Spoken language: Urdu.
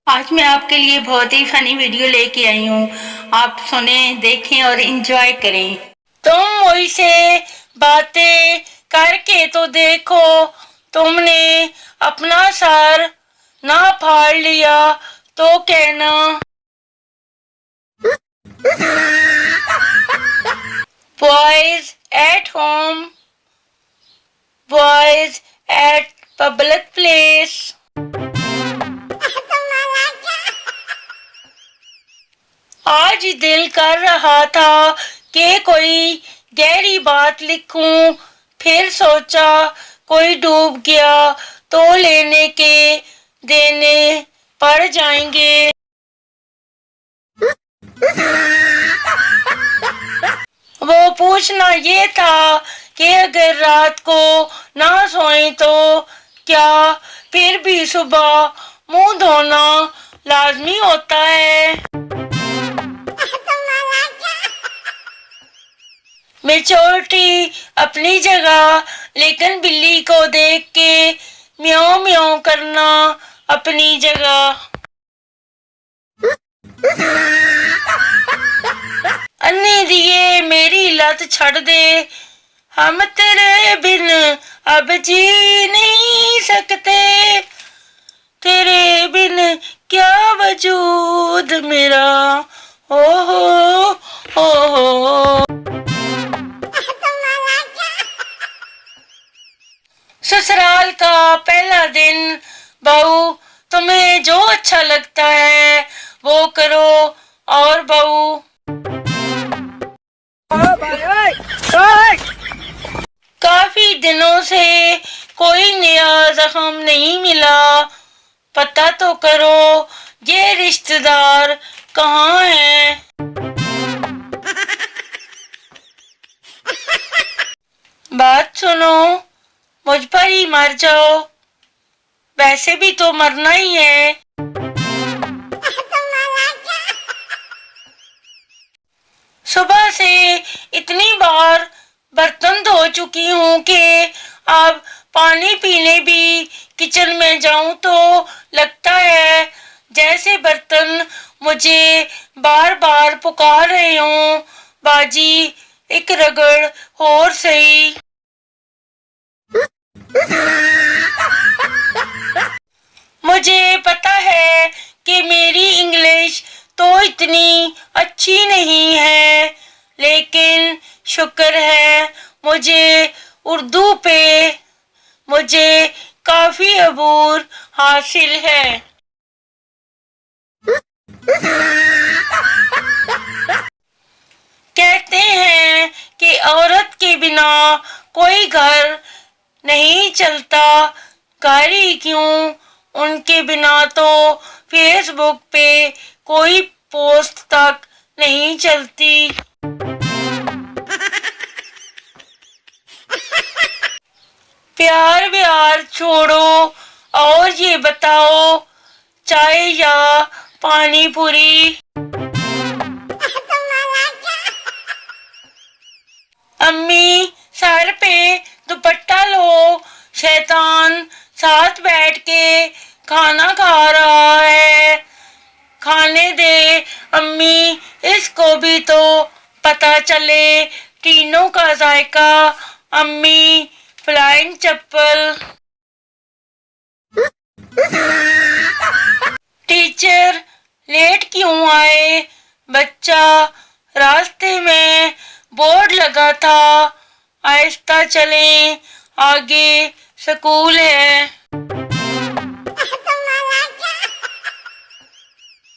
آج میں آپ کے لیے بہت ہی فنی ویڈیو لے کے آئی ہوں. آپ سنیں، دیکھیں اور انجوائے کریں. تم مجھ سے باتیں کر کے تو دیکھو، تم نے اپنا سر نہ پھاڑ لیا تو کہنا. Boys at home, boys at public place. آج دل کر رہا تھا کہ کوئی گہری بات لکھوں، پھر سوچا کوئی ڈوب گیا تو لینے کے دینے پڑ جائیں گے. وہ پوچھنا یہ تھا کہ اگر رات کو نہ سوئیں تو کیا پھر بھی صبح منہ دھونا لازمی ہوتا ہے؟ میچورٹی اپنی جگہ، لیکن بلی کو دیکھ کے میاؤں میاؤں کرنا اپنی جگہ. انی دیے میری لت چھڑ دے، ہم تیرے بن اب جی نہیں سکتے، تیرے بن کیا وجود میرا، او ہو او ہو. سسرال کا پہلا دن. بہو، تمہیں جو اچھا لگتا ہے وہ کرو. اور بہو، کافی دنوں سے کوئی نیا زخم نہیں ملا، پتہ تو کرو یہ رشتہ دار کہاں ہیں. بات سنو، مجھ پر ہی مر جاؤ، ویسے بھی تو مرنا ہی ہے. صبح سے اتنی بار برتن دھو چکی ہوں کہ اب پانی پینے بھی کچن میں جاؤں تو لگتا ہے جیسے برتن مجھے بار بار پکار رہے ہوں. باجی ایک رگڑ اور سہی. مجھے پتا ہے کہ میری انگلش تو اتنی اچھی نہیں ہے، لیکن شکر ہے مجھے اردو پہ مجھے کافی عبور حاصل ہے. کہتے ہیں کہ عورت کے بنا کوئی گھر نہیں چلتا، گھر ہی کیوں، ان کے بنا تو فیس بک پہ کوئی پوسٹ تک نہیں چلتی. پیار ویار چھوڑو اور یہ بتاؤ، چائے یا پانی پوری؟ امی سر پہ دوپٹہ لو، شیطان ساتھ بیٹھ کے کھانا کھا رہا ہے. کھانے دے امی، اس کو بھی تو پتا چلے تینوں کا ذائقہ. امی فلائنگ چپل. ٹیچر لیٹ کیوں آئے؟ بچہ، راستے میں بورڈ لگا تھا، آہستہ چلیں، آگے سکول ہے.